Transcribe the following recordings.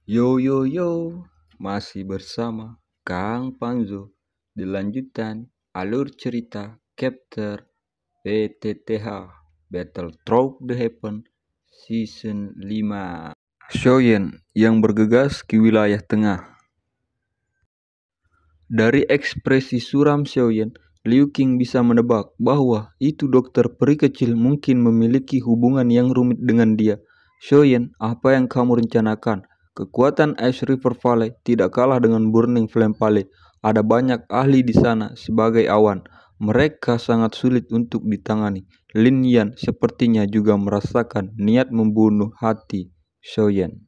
Yo yo yo, masih bersama Kang Panzo di lanjutan alur cerita Chapter BTTH Battle Through the Heaven Season 5. Shoyen yang bergegas ke wilayah tengah. Dari ekspresi suram Shoyen, Liu Qing bisa menebak bahwa itu dokter peri kecil mungkin memiliki hubungan yang rumit dengan dia. Shoyen, apa yang kamu rencanakan? Kekuatan Ash River Valley tidak kalah dengan Burning Flame Valley. Ada banyak ahli di sana sebagai awan. Mereka sangat sulit untuk ditangani. Lin Yan sepertinya juga merasakan niat membunuh hati Shoyen.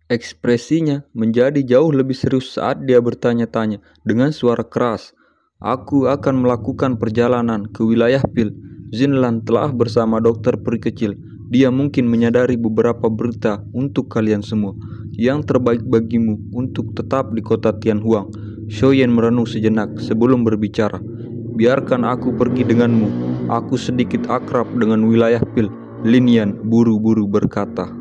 Ekspresinya menjadi jauh lebih serius saat dia bertanya-tanya dengan suara keras. Aku akan melakukan perjalanan ke wilayah Pil. Zinlan telah bersama dokter peri kecil. Dia mungkin menyadari beberapa berita untuk kalian semua. Yang terbaik bagimu untuk tetap di kota Tianhuang. Shoyen merenung sejenak sebelum berbicara. Biarkan aku pergi denganmu. Aku sedikit akrab dengan wilayah Pil. Lin Yan buru-buru berkata.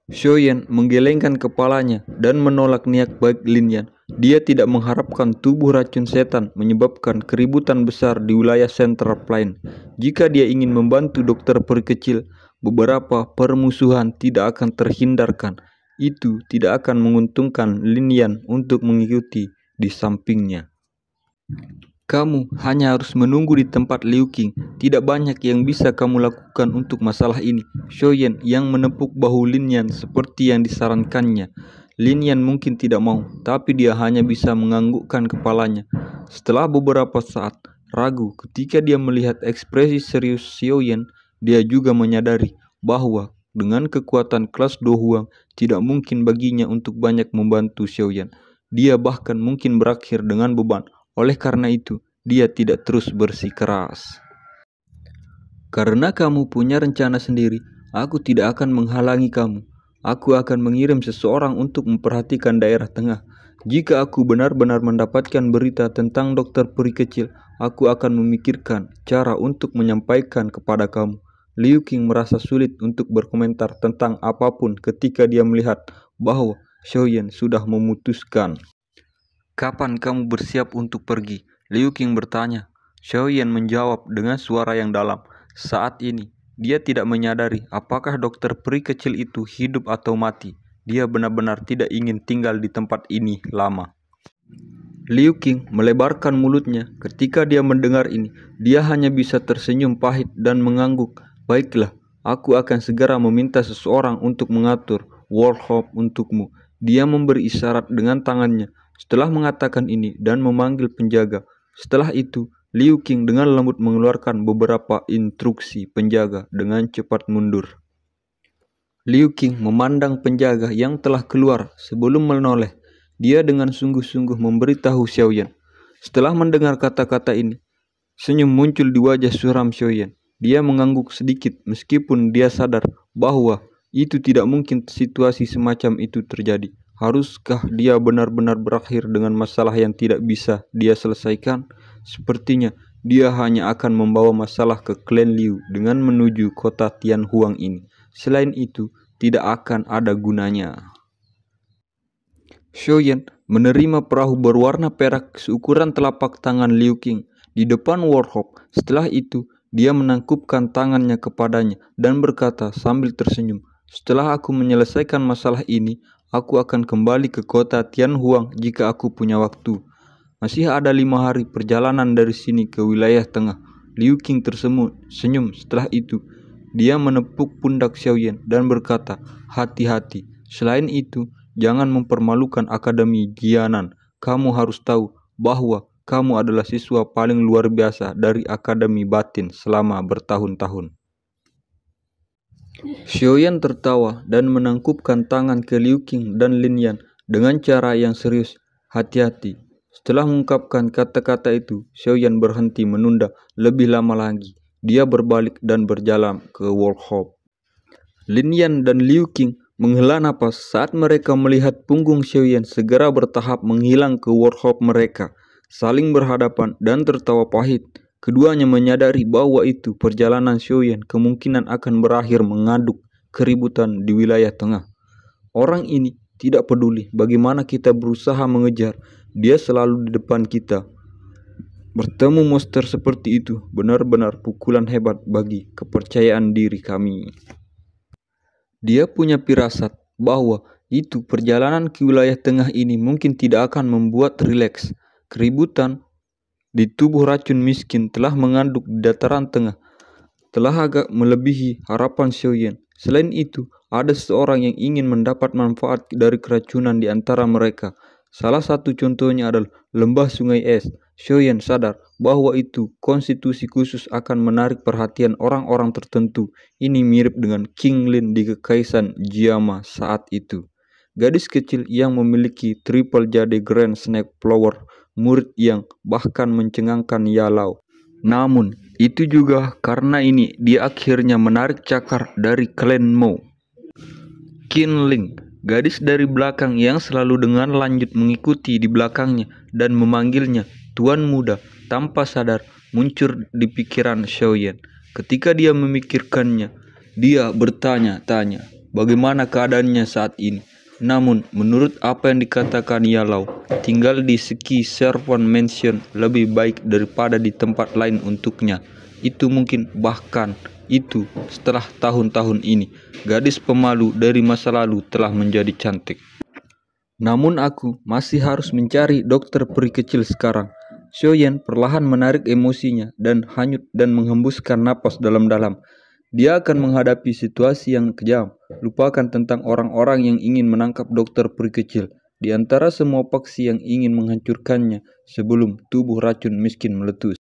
Shoyen menggelengkan kepalanya dan menolak niat baik Lin Yan. Dia tidak mengharapkan tubuh racun setan menyebabkan keributan besar di wilayah Central Plain. Jika dia ingin membantu dokter peri kecil, beberapa permusuhan tidak akan terhindarkan. Itu tidak akan menguntungkan Lin Yan untuk mengikuti di sampingnya. Kamu hanya harus menunggu di tempat Liu Qing. Tidak banyak yang bisa kamu lakukan untuk masalah ini. Shoyen yang menepuk bahu Lin Yan seperti yang disarankannya. Lin Yan mungkin tidak mau, tapi dia hanya bisa menganggukkan kepalanya. Setelah beberapa saat ragu ketika dia melihat ekspresi serius Shoyen, dia juga menyadari bahwa dengan kekuatan kelas Do Huang tidak mungkin baginya untuk banyak membantu Shoyen. Dia bahkan mungkin berakhir dengan beban. Oleh karena itu, dia tidak terus bersikeras. Karena kamu punya rencana sendiri, aku tidak akan menghalangi kamu. Aku akan mengirim seseorang untuk memperhatikan daerah tengah. Jika aku benar-benar mendapatkan berita tentang dokter peri kecil, aku akan memikirkan cara untuk menyampaikan kepada kamu. Liu Qing merasa sulit untuk berkomentar tentang apapun ketika dia melihat bahwa Shoyen sudah memutuskan. Kapan kamu bersiap untuk pergi? Liu Qing bertanya. Shoyen menjawab dengan suara yang dalam. Saat ini, dia tidak menyadari apakah dokter peri kecil itu hidup atau mati. Dia benar-benar tidak ingin tinggal di tempat ini lama. Liu Qing melebarkan mulutnya ketika dia mendengar ini. Dia hanya bisa tersenyum pahit dan mengangguk. Baiklah, aku akan segera meminta seseorang untuk mengatur Warhawk untukmu. Dia memberi isyarat dengan tangannya. Setelah mengatakan ini dan memanggil penjaga, setelah itu Liu Qing dengan lembut mengeluarkan beberapa instruksi penjaga dengan cepat mundur. Liu Qing memandang penjaga yang telah keluar sebelum menoleh. Dia dengan sungguh-sungguh memberitahu Xiaoyan. Setelah mendengar kata-kata ini, senyum muncul di wajah suram Xiaoyan. Dia mengangguk sedikit meskipun dia sadar bahwa itu tidak mungkin situasi semacam itu terjadi. Haruskah dia benar-benar berakhir dengan masalah yang tidak bisa dia selesaikan? Sepertinya dia hanya akan membawa masalah ke klan Liu dengan menuju kota Tianhuang ini. Selain itu, tidak akan ada gunanya. Shoyen menerima perahu berwarna perak seukuran telapak tangan Liu Qing di depan Warhawk. Setelah itu, dia menangkupkan tangannya kepadanya dan berkata sambil tersenyum, "Setelah aku menyelesaikan masalah ini, aku akan kembali ke kota Tianhuang jika aku punya waktu. Masih ada 5 hari perjalanan dari sini ke wilayah tengah." Liu Qing tersenyum. Setelah itu, dia menepuk pundak Xiaoyan dan berkata, "Hati-hati. Selain itu, jangan mempermalukan Akademi Jianan. Kamu harus tahu bahwa kamu adalah siswa paling luar biasa dari Akademi Batin selama bertahun-tahun." Xiaoyan tertawa dan menangkupkan tangan ke Liu Qing dan Lin Yan dengan cara yang serius. "Hati-hati." Setelah mengungkapkan kata-kata itu, Xiaoyan berhenti menunda lebih lama lagi. Dia berbalik dan berjalan ke Warhawk. Lin Yan dan Liu Qing menghela napas saat mereka melihat punggung Xiaoyan segera bertahap menghilang ke Warhawk mereka. Saling berhadapan dan tertawa pahit. Keduanya menyadari bahwa itu perjalanan Xiaoyan kemungkinan akan berakhir mengaduk keributan di wilayah tengah. Orang ini tidak peduli bagaimana kita berusaha mengejar, dia selalu di depan kita. Bertemu monster seperti itu benar-benar pukulan hebat bagi kepercayaan diri kami. Dia punya firasat bahwa itu perjalanan ke wilayah tengah ini mungkin tidak akan membuat rileks. Keributan di tubuh racun miskin telah mengandung di dataran tengah, telah agak melebihi harapan Xiaoyan. Selain itu, ada seseorang yang ingin mendapat manfaat dari keracunan di antara mereka. Salah satu contohnya adalah lembah sungai es. Xiaoyan sadar bahwa itu konstitusi khusus akan menarik perhatian orang-orang tertentu. Ini mirip dengan King Lin di Kekaisaran Jiama saat itu. Gadis kecil yang memiliki triple jade Grand Snake Flower, murid yang bahkan mencengangkan Yalau. Namun, itu juga karena ini dia akhirnya menarik cakar dari klan Mo. Qin Ling, gadis dari belakang yang selalu dengan lanjut mengikuti di belakangnya dan memanggilnya Tuan Muda, tanpa sadar muncul di pikiran Xiaoyan. Ketika dia memikirkannya, dia bertanya-tanya bagaimana keadaannya saat ini. Namun, menurut apa yang dikatakan Yalau, tinggal di Ski Servant Mansion lebih baik daripada di tempat lain untuknya. Itu mungkin bahkan itu setelah tahun-tahun ini, gadis pemalu dari masa lalu telah menjadi cantik. Namun aku masih harus mencari dokter peri kecil sekarang. Xiaoyan perlahan menarik emosinya dan hanyut dan menghembuskan napas dalam-dalam. Dia akan menghadapi situasi yang kejam. Lupakan tentang orang-orang yang ingin menangkap dokter peri kecil. Di antara semua paksi yang ingin menghancurkannya sebelum tubuh racun miskin meletus.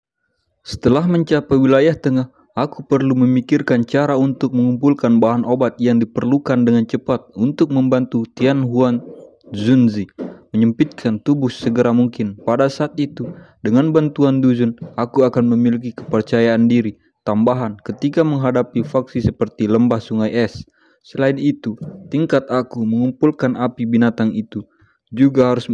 Setelah mencapai wilayah tengah, aku perlu memikirkan cara untuk mengumpulkan bahan obat yang diperlukan dengan cepat untuk membantu Tian Huan Zunzi menyempitkan tubuh segera mungkin. Pada saat itu, dengan bantuan Duzun, aku akan memiliki kepercayaan diri tambahan ketika menghadapi faksi seperti lembah sungai es. Selain itu, tingkat aku mengumpulkan api binatang itu juga harus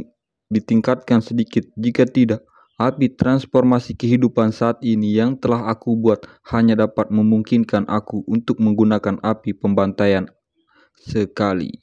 ditingkatkan sedikit. Jika tidak, api transformasi kehidupan saat ini yang telah aku buat hanya dapat memungkinkan aku untuk menggunakan api pembantaian sekali.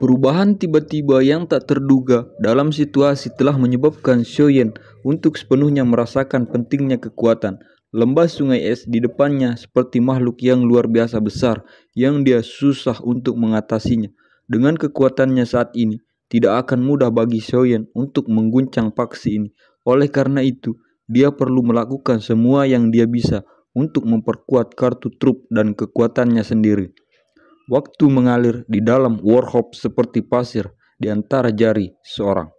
Perubahan tiba-tiba yang tak terduga dalam situasi telah menyebabkan Xiaoyan untuk sepenuhnya merasakan pentingnya kekuatan. Lembah sungai es di depannya seperti makhluk yang luar biasa besar yang dia susah untuk mengatasinya. Dengan kekuatannya saat ini, tidak akan mudah bagi Xiaoyan untuk mengguncang paksi ini. Oleh karena itu, dia perlu melakukan semua yang dia bisa untuk memperkuat kartu trup dan kekuatannya sendiri. Waktu mengalir di dalam warhop seperti pasir di antara jari seorang.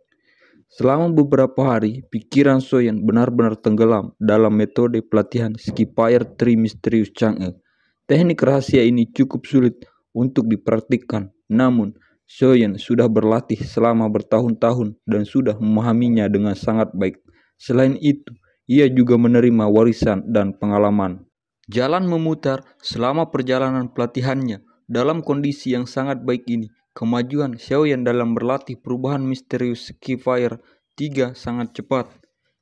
Selama beberapa hari, pikiran Xiaoyan benar-benar tenggelam dalam metode pelatihan Skifire Tree Misterius Chang'e. Teknik rahasia ini cukup sulit untuk dipraktikkan, namun Xiaoyan sudah berlatih selama bertahun-tahun dan sudah memahaminya dengan sangat baik. Selain itu, ia juga menerima warisan dan pengalaman. Jalan memutar selama perjalanan pelatihannya. Dalam kondisi yang sangat baik ini, kemajuan Xiaoyan dalam berlatih perubahan misterius Skifire 3 sangat cepat.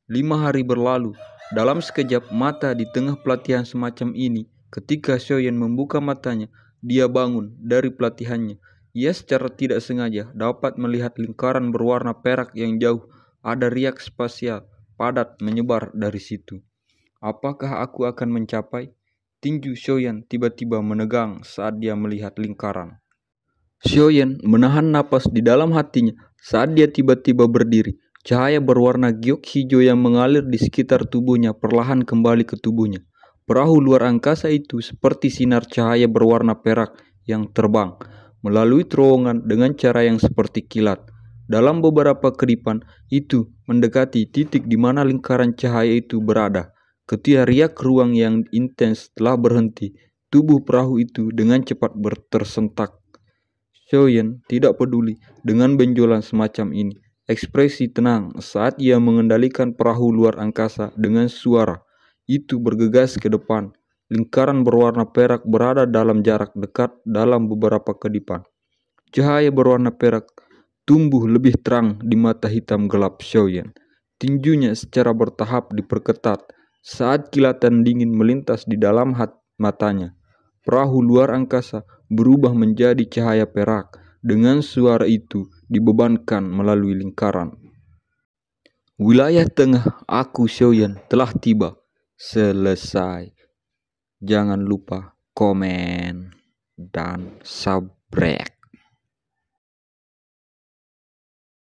5 hari berlalu. Dalam sekejap mata di tengah pelatihan semacam ini, ketika Xiaoyan membuka matanya, dia bangun dari pelatihannya. Ia secara tidak sengaja dapat melihat lingkaran berwarna perak yang jauh. Ada riak spasial padat menyebar dari situ. Apakah aku akan mencapai? Tinju Xiaoyan tiba-tiba menegang saat dia melihat lingkaran. Xiaoyan menahan napas di dalam hatinya saat dia tiba-tiba berdiri. Cahaya berwarna giok hijau yang mengalir di sekitar tubuhnya perlahan kembali ke tubuhnya. Perahu luar angkasa itu seperti sinar cahaya berwarna perak yang terbang melalui terowongan dengan cara yang seperti kilat. Dalam beberapa kedipan, itu mendekati titik di mana lingkaran cahaya itu berada. Ketika riak ruang yang intens telah berhenti, tubuh perahu itu dengan cepat tersentak. Xiaoyan tidak peduli dengan benjolan semacam ini. Ekspresi tenang saat ia mengendalikan perahu luar angkasa dengan suara. Itu bergegas ke depan. Lingkaran berwarna perak berada dalam jarak dekat dalam beberapa kedipan. Cahaya berwarna perak tumbuh lebih terang di mata hitam gelap Xiaoyan. Tinjunya secara bertahap diperketat saat kilatan dingin melintas di dalam matanya. Perahu luar angkasa berubah menjadi cahaya perak. Dengan suara itu dibebankan melalui lingkaran. Wilayah tengah aku Xiaoyan telah tiba. Selesai. Jangan lupa komen dan subscribe.